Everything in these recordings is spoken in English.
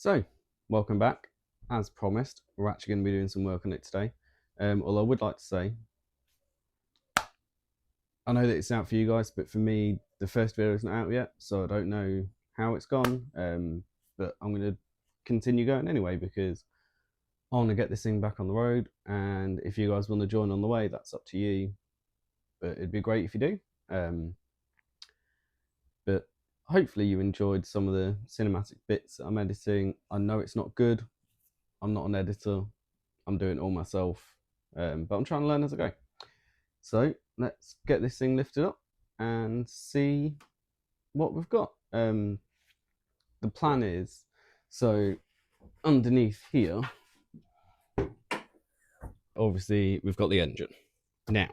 So, welcome back. As promised, we're actually going to be doing some work on it today. Although I would like to say, I know that it's out for you guys, but for me, the first video isn't out yet, so I don't know how it's gone. But I'm going to continue going anyway because I want to get this thing back on the road. And if you guys want to join on the way, that's up to you. But it'd be great if you do. But hopefully you enjoyed some of the cinematic bits that I'm editing. I know it's not good. I'm not an editor. I'm doing it all myself, but I'm trying to learn as I go. So let's get this thing lifted up and see what we've got. The plan is, so underneath here, obviously we've got the engine. Now,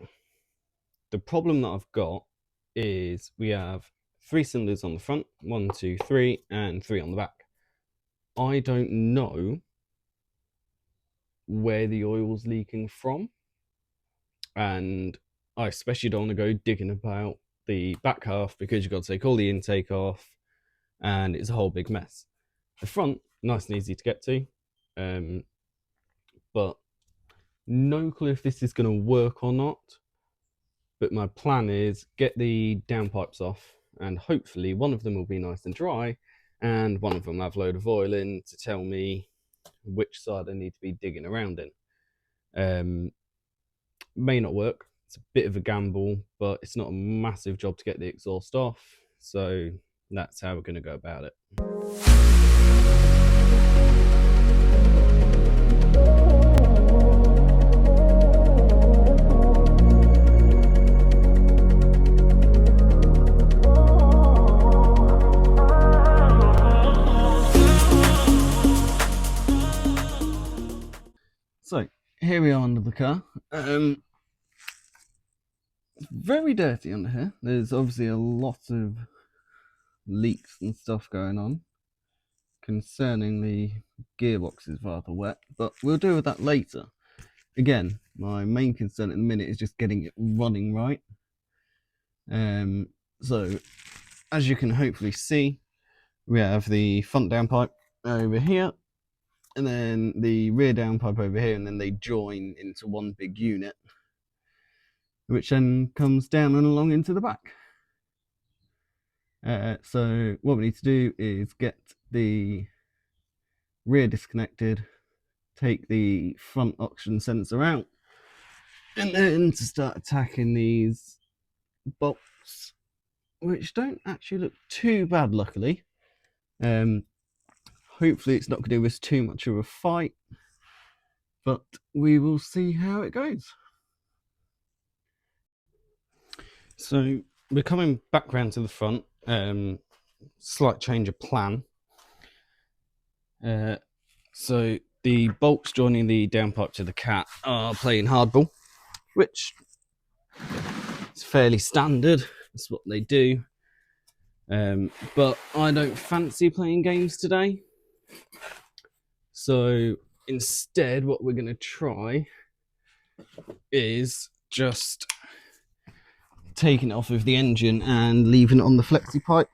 the problem that I've got is we have 3 cylinders on the front, 1, 2, 3, and 3 on the back. I don't know where the oil's leaking from, and I especially don't want to go digging about the back half because you've got to take all the intake off and it's a whole big mess. The front, nice and easy to get to, but no clue if this is going to work or not. But my plan is get the downpipes off and hopefully one of them will be nice and dry and one of them will have a load of oil in to tell me which side I need to be digging around in. May not work. It's a bit of a gamble, but it's not a massive job to get the exhaust off, so that's how we're going to go about it. So here we are under the car. It's very dirty under here. There's obviously a lot of leaks and stuff going on. Concerning the gearbox is rather wet, but we'll deal with that later. Again, my main concern at the minute is just getting it running right. So as you can hopefully see, we have the front downpipe over here and then the rear downpipe over here, and then they join into one big unit, which then comes down and along into the back. So what we need to do is get the rear disconnected, take the front oxygen sensor out, and then to start attacking these bolts, which don't actually look too bad, luckily. Hopefully it's not going to give us too much of a fight, but we will see how it goes. So we're coming back round to the front. Slight change of plan. So the bolts joining the downpipe to the cat are playing hardball, which is fairly standard. That's what they do. But I don't fancy playing games today. So instead, what we're going to try is just taking it off of the engine and leaving it on the flexi pipe.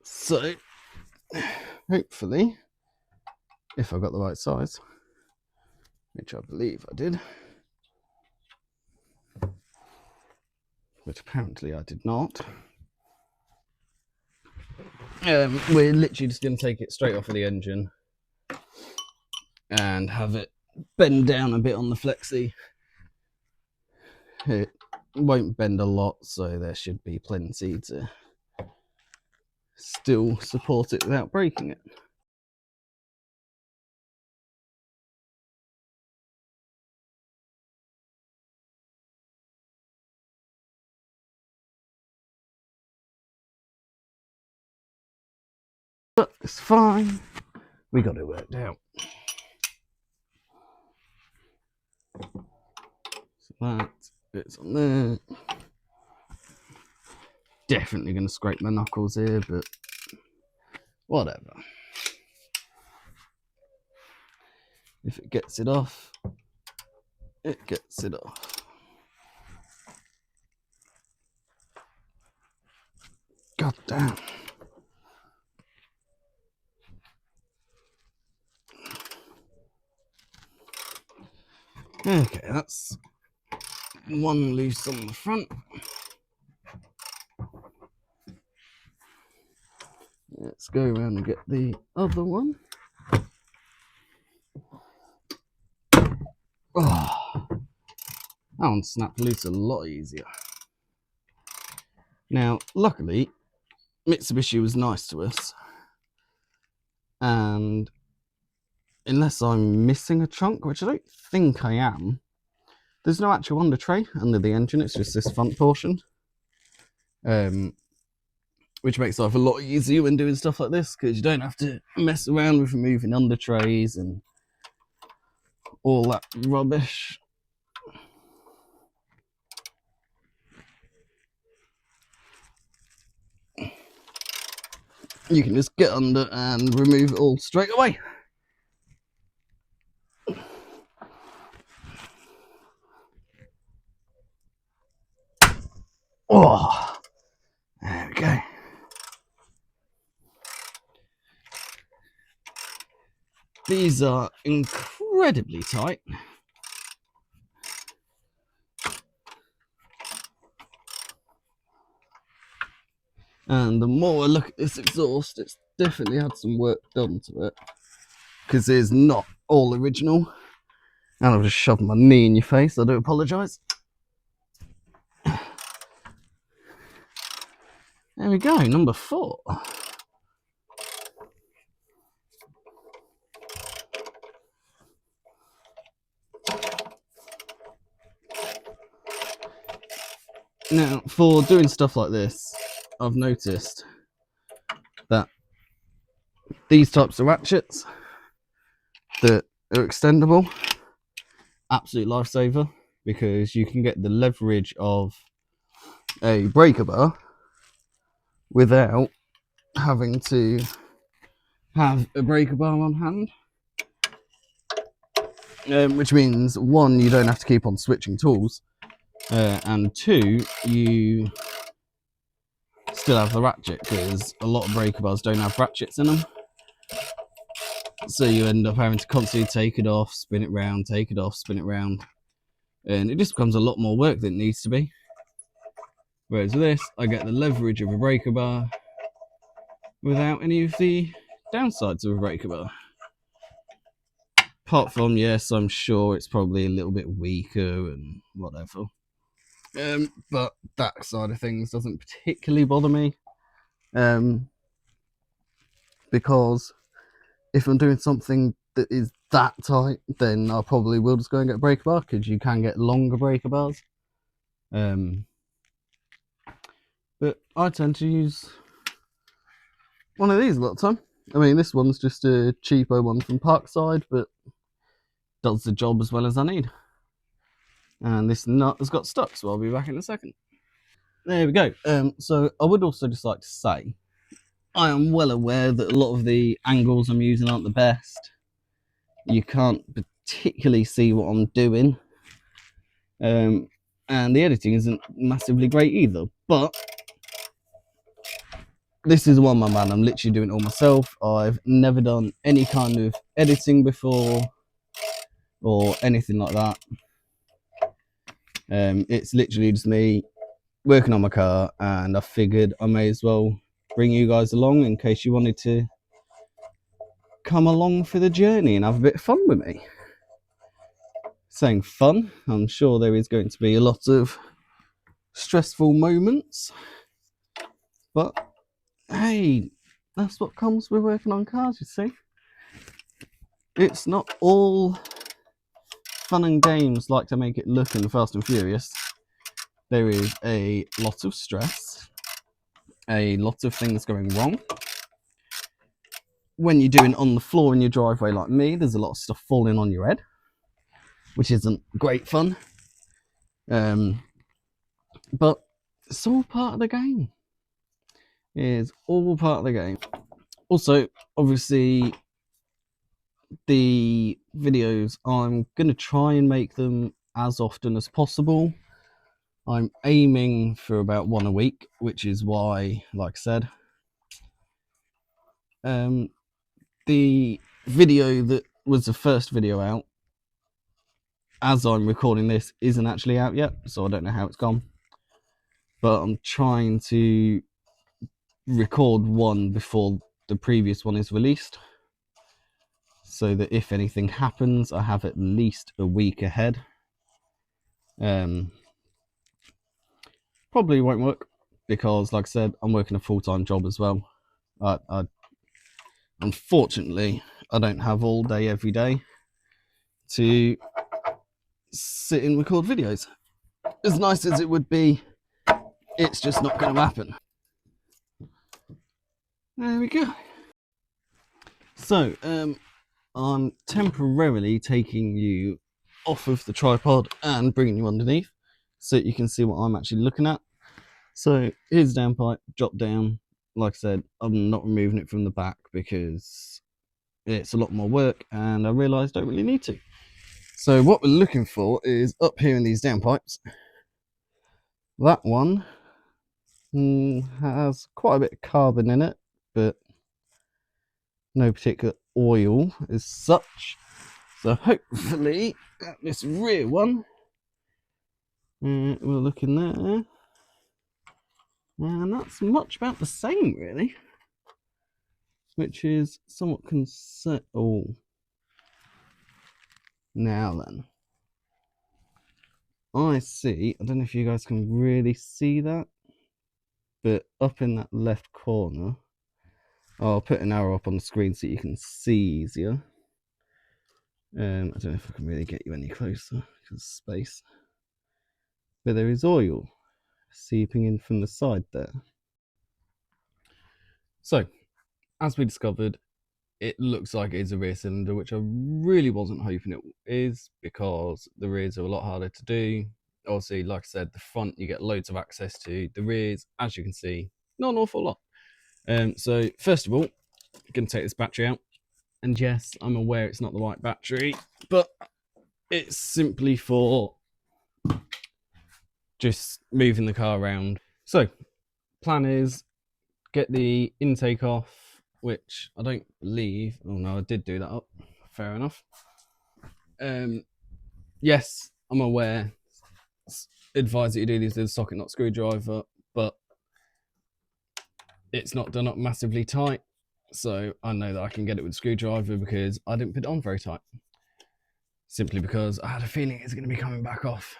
So hopefully, if I got the right size, which I believe I did, but apparently I did not, we're literally just going to take it straight off of the engine and have it bend down a bit on the flexi. It won't bend a lot, so there should be plenty to still support it without breaking it. But it's fine, we got it worked out. So that bit's on there. Definitely going to scrape my knuckles here, but whatever. If it gets it off, it gets it off. God damn. Okay, that's one loose on the front. Let's go around and get the other one. Oh, that one snapped loose a lot easier. Now, luckily, Mitsubishi was nice to us, and unless I'm missing a chunk, which I don't think I am, there's no actual under tray under the engine. It's just this front portion, which makes life a lot easier when doing stuff like this, because you don't have to mess around with removing under trays and all that rubbish. You can just get under and remove it all straight away. Oh, there we go. These are incredibly tight. And the more I look at this exhaust, it's definitely had some work done to it, because it's not all original. And I've just shoved my knee in your face, I do apologise. There we go, number 4. Now, for doing stuff like this, I've noticed that these types of ratchets that are extendable, absolute lifesaver, because you can get the leverage of a breaker bar without having to have a breaker bar on hand. Which means, 1, you don't have to keep on switching tools, and 2, you still have the ratchet, because a lot of breaker bars don't have ratchets in them. So you end up having to constantly take it off, spin it round, take it off, spin it round, and it just becomes a lot more work than it needs to be. Whereas with this, I get the leverage of a breaker bar without any of the downsides of a breaker bar. Apart from, yes, I'm sure it's probably a little bit weaker and whatever. But that side of things doesn't particularly bother me. Because if I'm doing something that is that tight, then I probably will just go and get a breaker bar, because you can get longer breaker bars. But I tend to use one of these a lot of time. I mean, this one's just a cheapo one from Parkside, but does the job as well as I need. And this nut has got stuck, so I'll be back in a second. There we go. So I would also just like to say, I am well aware that a lot of the angles I'm using aren't the best. You can't particularly see what I'm doing. And the editing isn't massively great either. But this is one, my man. I'm literally doing it all myself. I've never done any kind of editing before or anything like that. It's literally just me working on my car, and I figured I may as well bring you guys along in case you wanted to come along for the journey and have a bit of fun with me. Saying fun, I'm sure there is going to be a lot of stressful moments, but hey, that's what comes with working on cars, you see. It's not all fun and games like to make it look in Fast and Furious. There is a lot of stress, a lot of things going wrong. When you're doing on the floor in your driveway like me, there's a lot of stuff falling on your head, which isn't great fun. But it's all part of the game. It's all part of the game. Also, obviously, the videos, I'm going to try and make them as often as possible. I'm aiming for about one a week, which is why, like I said, the video that was the first video out, as I'm recording this, isn't actually out yet, so I don't know how it's gone. But I'm trying to record one before the previous one is released, so that if anything happens, I have at least a week ahead. Probably won't work because, like I said, I'm working a full-time job as well. Unfortunately, I don't have all day every day to sit and record videos. As nice as it would be, it's just not going to happen. There we go. So, I'm temporarily taking you off of the tripod and bringing you underneath so that you can see what I'm actually looking at. So here's the downpipe, drop down. Like I said, I'm not removing it from the back because it's a lot more work and I realised I don't really need to. So what we're looking for is up here in these downpipes. That one has quite a bit of carbon in it, but no particular oil as such. So hopefully this rear one, we're looking there, and that's much about the same really, which is somewhat concerned. Oh, now then, I see, I don't know if you guys can really see that, but up in that left corner, I'll put an arrow up on the screen so you can see easier. I don't know if I can really get you any closer because of space, but there is oil seeping in from the side there. So, as we discovered, it looks like it's a rear cylinder, which I really wasn't hoping it is because the rears are a lot harder to do. Obviously, like I said, the front you get loads of access to. The rears, as you can see, not an awful lot. So first of all, I'm going to take this battery out. And yes, I'm aware it's not the right battery, but it's simply for just moving the car around. So, plan is get the intake off, which I don't believe. Oh no, I did do that up. Fair enough. Yes, I'm aware. It's advised that you do these with a socket, not screwdriver, but it's not done up massively tight. So I know that I can get it with a screwdriver because I didn't put it on very tight. Simply because I had a feeling it's going to be coming back off.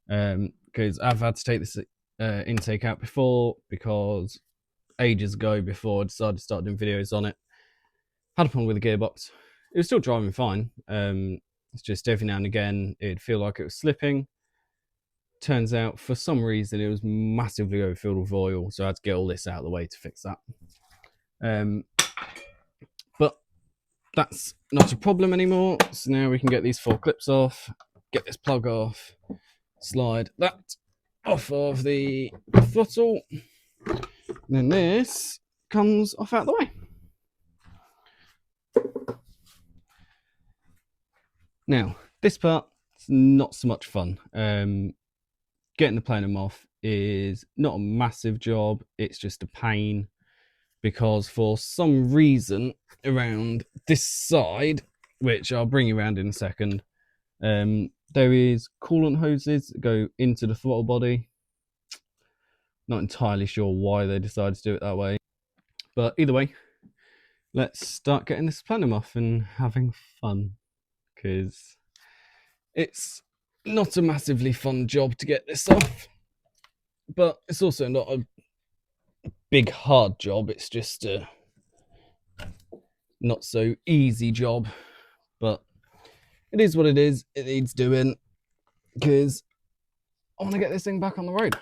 Because I've had to take this intake out before because ages ago, before I decided to start doing videos on it, had a problem with the gearbox. It was still driving fine. It's just every now and again it'd feel like it was slipping. Turns out for some reason it was massively overfilled with oil, so I had to get all this out of the way to fix that. But that's not a problem anymore. So now we can get these 4 clips off, get this plug off, slide that off of the throttle, and then this comes off out of the way. Now, this part is not so much fun. Getting the plenum off is not a massive job, it's just a pain because for some reason around this side, which I'll bring you around in a second, there is coolant hoses that go into the throttle body. Not entirely sure why they decided to do it that way, but either way, let's start getting this plenum off and having fun, because it's not a massively fun job to get this off, but it's also not a big hard job. It's just a not so easy job, but it is what it is. It needs doing because I want to get this thing back on the road.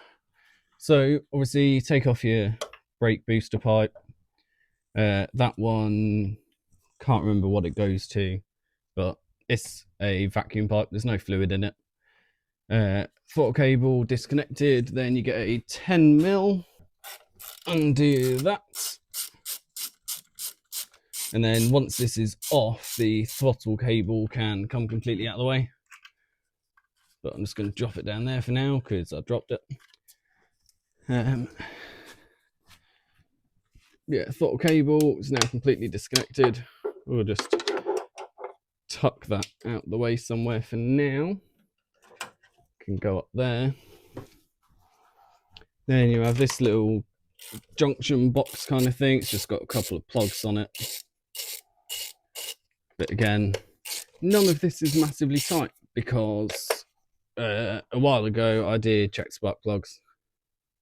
So obviously take off your brake booster pipe. That one, can't remember what it goes to, but it's a vacuum pipe. There's no fluid in it. Throttle cable disconnected. Then you get a 10mm. Undo that. And then once this is off, the throttle cable can come completely out of the way. but I'm just going to drop it down there for now because I dropped it. Yeah, throttle cable is now completely disconnected. We'll just tuck that out the way somewhere for now. Can go up there. Then you have this little junction box kind of thing. It's just got a couple of plugs on it. But again, none of this is massively tight because a while ago I did check spark plugs.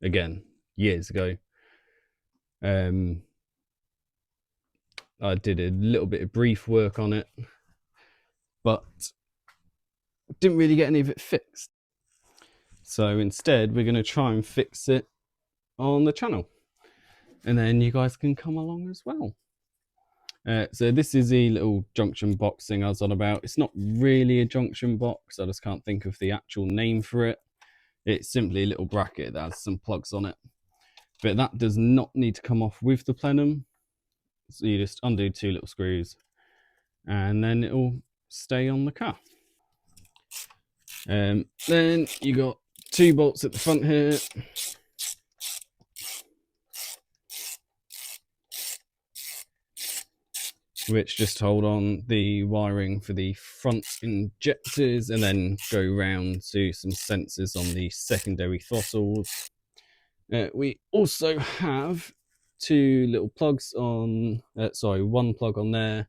Again, years ago. I did a little bit of brief work on it, but didn't really get any of it fixed. So instead, we're going to try and fix it on the channel. And then you guys can come along as well. So this is the little junction box thing I was on about. It's not really a junction box. I just can't think of the actual name for it. It's simply a little bracket that has some plugs on it. But that does not need to come off with the plenum. So you just undo 2 little screws and then it'll stay on the car. Then you got 2 bolts at the front here. Which just hold on the wiring for the front injectors and then go round to some sensors on the secondary throttles. We also have 2 little plugs on, 1 plug on there,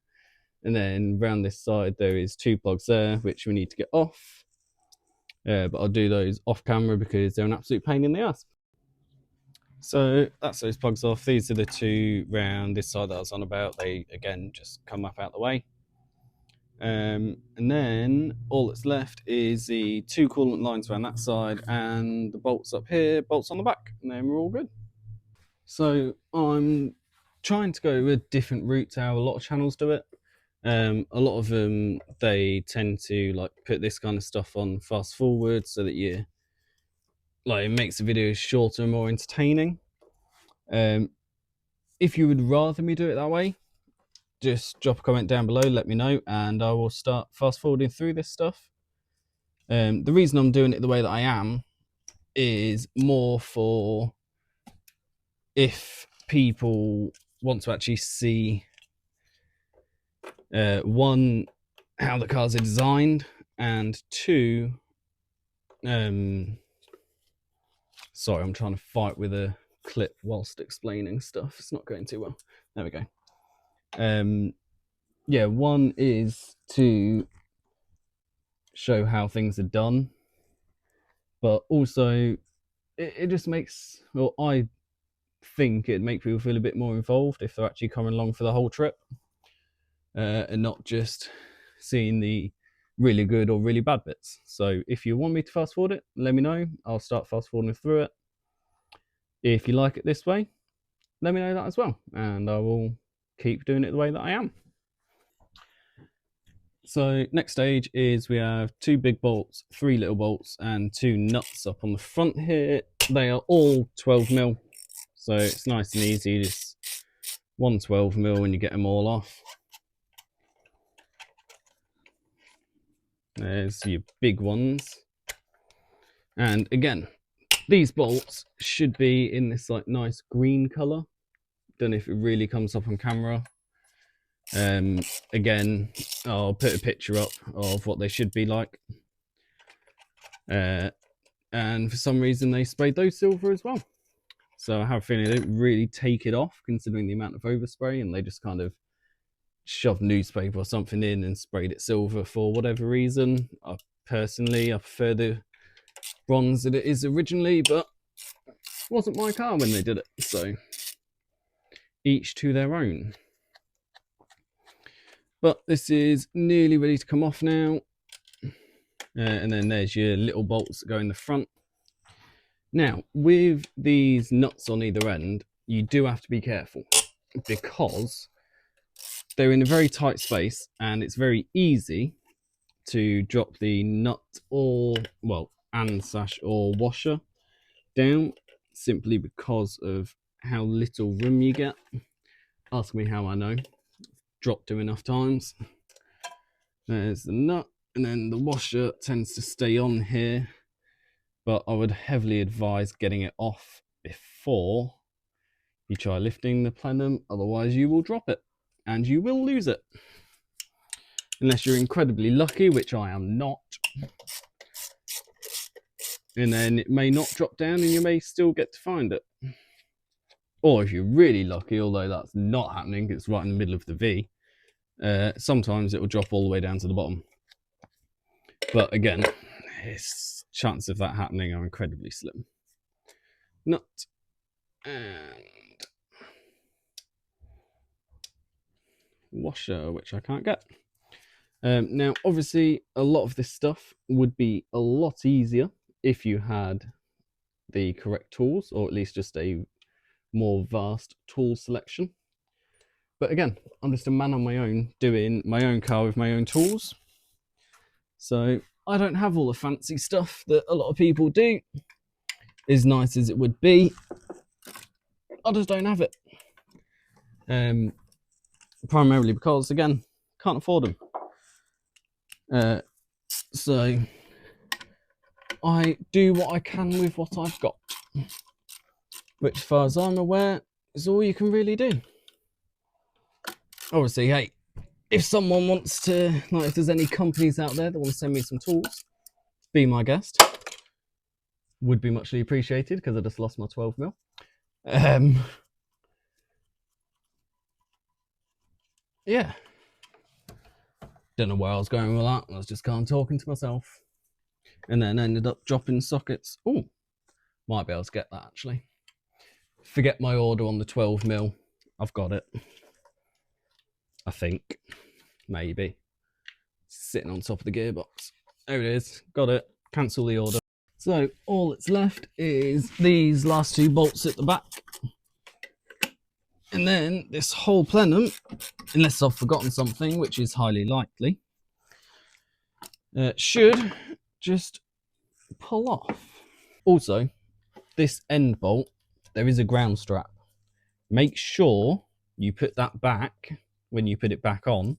and then round this side there is 2 plugs there which we need to get off. But I'll do those off camera because they're an absolute pain in the ass. So that's those plugs off. These are the 2 round this side that I was on about. They again just come up out the way. And then all that's left is the 2 coolant lines around that side and the bolts up here, bolts on the back, and then we're all good. So I'm trying to go a different route to how a lot of channels do it. A lot of them, they tend to like put this kind of stuff on fast forward so that you like it makes the videos shorter and more entertaining. If you would rather me do it that way, just drop a comment down below, let me know, and I will start fast forwarding through this stuff. The reason I'm doing it the way that I am is more for if people want to actually see 1, how the cars are designed, and 2, sorry, I'm trying to fight with a clip whilst explaining stuff. It's not going too well. There we go. Yeah, 1 is to show how things are done, but also it just makes, well, I think it'd make people feel a bit more involved if they're actually coming along for the whole trip, and not just seeing the really good or really bad bits. So if you want me to fast forward it, let me know. I'll start fast forwarding through it. If you like it this way, let me know that as well, and I will keep doing it the way that I am. So next stage is we have 2 big bolts, 3 little bolts, and 2 nuts up on the front here. They are all 12mm, so it's nice and easy. Just 1 12mm and you get them all off. There's your big ones. And again, these bolts should be in this like nice green color. Don't know if it really comes up on camera. Again, I'll put a picture up of what they should be like. And for some reason they sprayed those silver as well. So I have a feeling they didn't really take it off considering the amount of overspray, and they just kind of shoved newspaper or something in and sprayed it silver for whatever reason. Personally, I prefer the bronze that it is originally, but it wasn't my car when they did it, so each to their own. But this is nearly ready to come off now. And then there's your little bolts that go in the front. Now, with these nuts on either end, you do have to be careful because they're in a very tight space and it's very easy to drop the nut or, well, and sash or washer down simply because of how little room you get. Ask me how I know. Dropped them enough times. There's the nut, and then the washer tends to stay on here, but I would heavily advise getting it off before you try lifting the plenum, otherwise you will drop it and you will lose it. Unless you're incredibly lucky, which I am not. And then it may not drop down and you may still get to find it. Or if you're really lucky, although that's not happening, it's right in the middle of the V, sometimes it will drop all the way down to the bottom. But again, chances of that happening are incredibly slim. Nut and washer, which I can't get. Now, obviously, a lot of this stuff would be a lot easier if you had the correct tools, or at least just a more vast tool selection. But again, I'm just a man on my own, doing my own car with my own tools. So I don't have all the fancy stuff that a lot of people do. As nice as it would be, I just don't have it. Primarily because, again, can't afford them. So I do what I can with what I've got, which, as far as I'm aware, is all you can really do. Obviously, hey, if someone wants to, like, if there's any companies out there that want to send me some tools, be my guest. Would be muchly appreciated, because I just lost my 12mm. Yeah. Don't know where I was going with that. I was just kind of talking to myself. And then ended up dropping sockets. Oh, might be able to get that, actually. Forget my order on the 12mm. I've got it. I think. Maybe. Sitting on top of the gearbox. There it is. Got it. Cancel the order. So all that's left is these last two bolts at the back. And then this whole plenum, unless I've forgotten something, which is highly likely, should just pull off. Also, this end bolt, there is a ground strap. Make sure you put that back when you put it back on.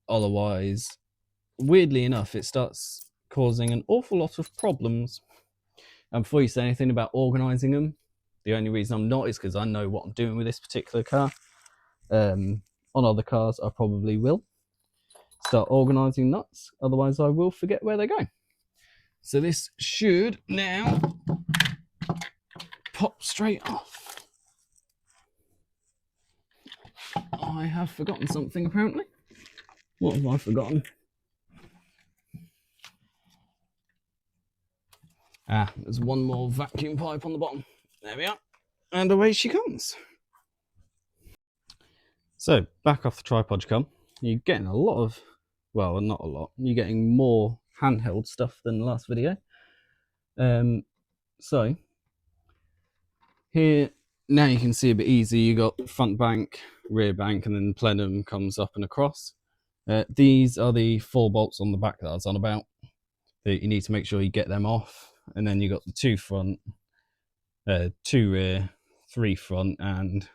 Otherwise, weirdly enough, it starts causing an awful lot of problems. And before you say anything about organising them, the only reason I'm not is because I know what I'm doing with this particular car. On other cars, I probably will start organising nuts. Otherwise, I will forget where they go. So this should now pop straight off. I have forgotten something, apparently. What have I forgotten? There's one more vacuum pipe on the bottom. There we are. And away she comes. So, back off the tripod you come. You're getting a lot of, well, not a lot. You're getting more handheld stuff than the last video. So, here, now you can see a bit easy. You got front bank, rear bank, and then plenum comes up and across. These are the 4 bolts on the back that I was on about. You need to make sure you get them off. And then you got the 2 front, 2 rear, 3 front, and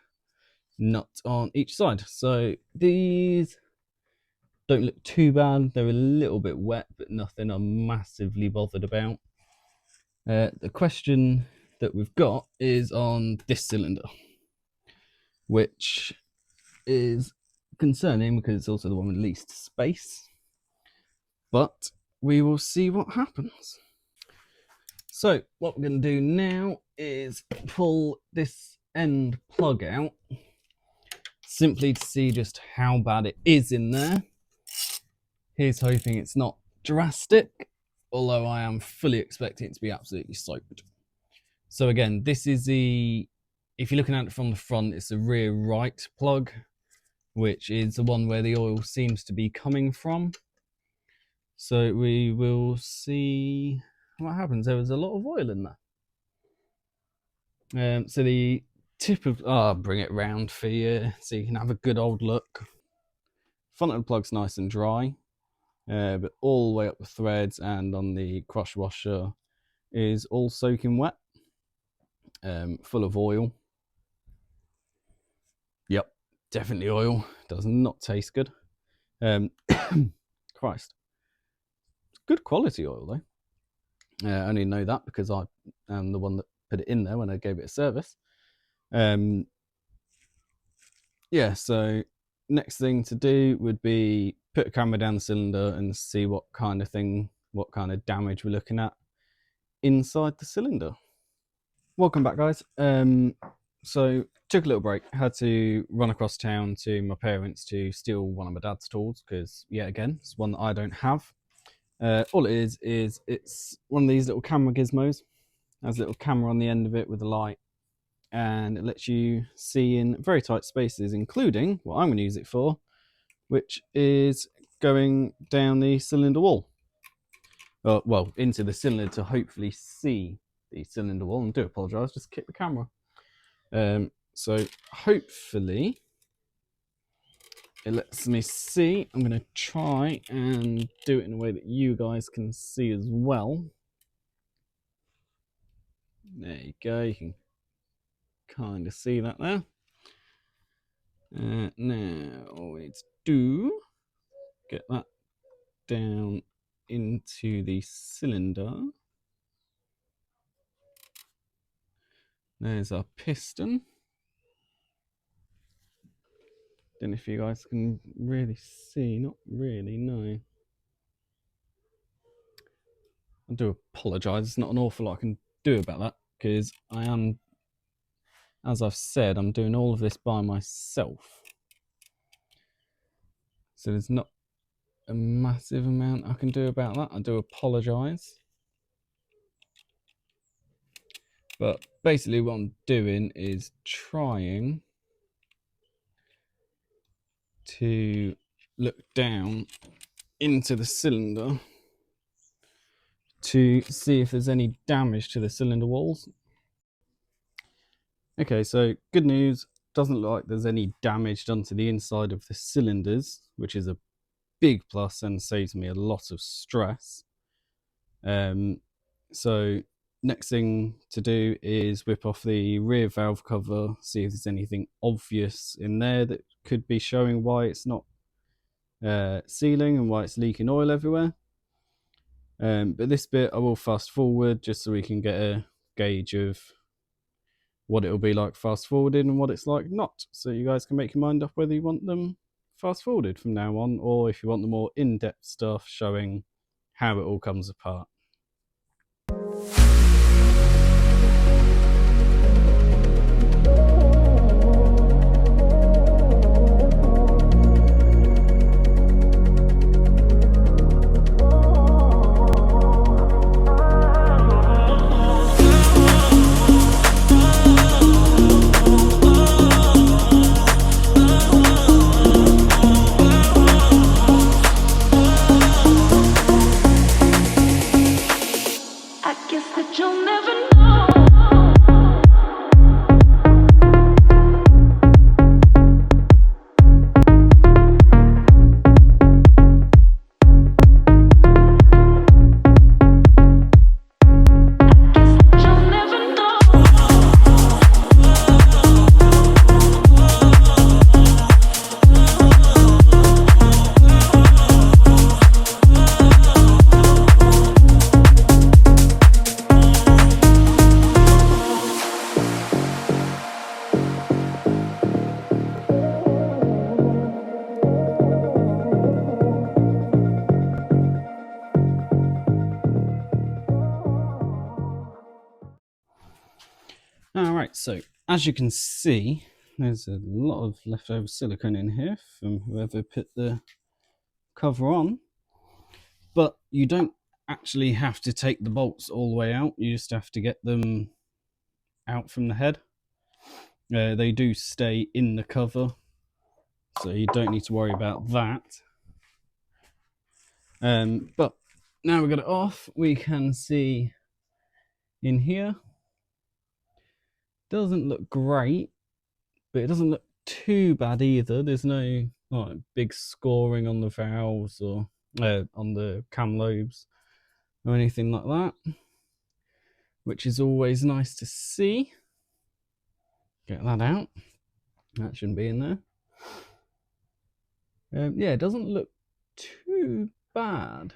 nut on each side. So these don't look too bad. They're a little bit wet, but nothing I'm massively bothered about. The question that we've got is on this cylinder, which is concerning because it's also the one with least space. But we will see what happens. So what we're going to do now is pull this end plug out, simply to see just how bad it is in there. Here's hoping it's not drastic, although I am fully expecting it to be absolutely soaked. So again, this is the, if you're looking at it from the front, it's the rear right plug, which is the one where the oil seems to be coming from. So we will see what happens. There was a lot of oil in there. So the tip of, I'll bring it round for you so you can have a good old look. Front of the plug's nice and dry, but all the way up the threads and on the crush washer is all soaking wet, full of oil. Yep, definitely oil. Does not taste good. Christ. It's good quality oil though. I only know that because I am the one that put it in there when I gave it a service. Yeah, so next thing to do would be put a camera down the cylinder and see what kind of damage we're looking at inside the cylinder. Welcome back, guys. So took a little break, had to run across town to my parents to steal one of my dad's tools because, yet again, it's one that I don't have. All it is it's one of these little camera gizmos. It has a little camera on the end of it with a light, and it lets you see in very tight spaces, including what I'm going to use it for, which is going down the cylinder wall. Well, into the cylinder to hopefully see the cylinder wall. And I do apologise, just kick the camera. So hopefully it lets me see. I'm going to try and do it in a way that you guys can see as well. There you go, you can kind of see that there. Now all we need to do, get that down into the cylinder. There's our piston. Don't know if you guys can really see, not really, no. I do apologise, there's not an awful lot I can do about that because I am, as I've said, I'm doing all of this by myself. So there's not a massive amount I can do about that. I do apologise. But basically what I'm doing is trying to look down into the cylinder to see if there's any damage to the cylinder walls. Okay, so good news, doesn't look like there's any damage done to the inside of the cylinders, which is a big plus and saves me a lot of stress. So next thing to do is whip off the rear valve cover, see if there's anything obvious in there that could be showing why it's not sealing and why it's leaking oil everywhere. But this bit I will fast forward just so we can get a gauge of what it'll be like fast forwarded and what it's like not, so you guys can make your mind up whether you want them fast forwarded from now on or if you want the more in-depth stuff showing how it all comes apart. Alright, so as you can see, there's a lot of leftover silicone in here from whoever put the cover on, but you don't actually have to take the bolts all the way out, you just have to get them out from the head. They do stay in the cover, so you don't need to worry about that. But now we've got it off, we can see in here. Doesn't look great, but it doesn't look too bad either. There's no big scoring on the valves or on the cam lobes or anything like that, which is always nice to see. Get that out. That shouldn't be in there. Yeah, it doesn't look too bad,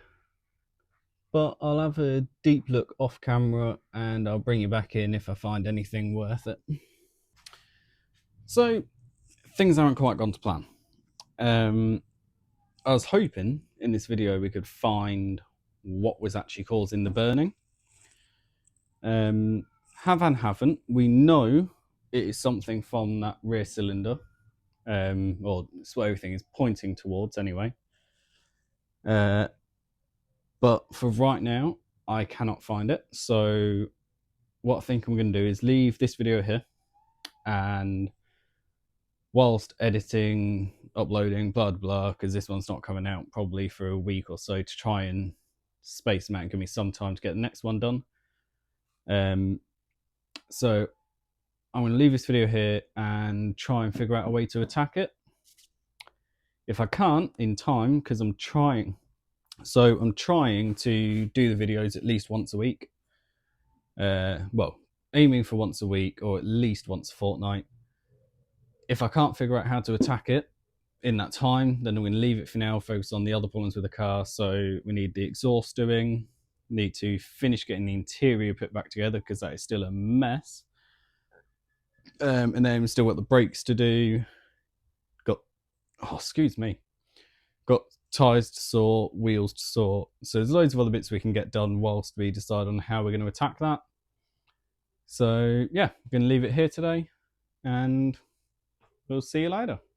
but I'll have a deep look off camera and I'll bring you back in if I find anything worth it. So things haven't quite gone to plan. I was hoping in this video we could find what was actually causing the burning. Have and haven't. We know it is something from that rear cylinder, or it's what everything is pointing towards anyway. But for right now, I cannot find it. So what I think I'm going to do is leave this video here, and whilst editing, uploading, blah blah, because this one's not coming out probably for a week or so, to try and space them out and give me some time to get the next one done. So I'm going to leave this video here and try and figure out a way to attack it. If I can't in time, because I'm trying to do the videos at least once a week. Well, aiming for once a week or at least once a fortnight. If I can't figure out how to attack it in that time, then I'm going to leave it for now, focus on the other problems with the car. So we need the exhaust doing, need to finish getting the interior put back together because that is still a mess. And then we've still got the brakes to do. Got tyres to sort, wheels to sort. So there's loads of other bits we can get done whilst we decide on how we're going to attack that. So yeah, I'm going to leave it here today, and we'll see you later.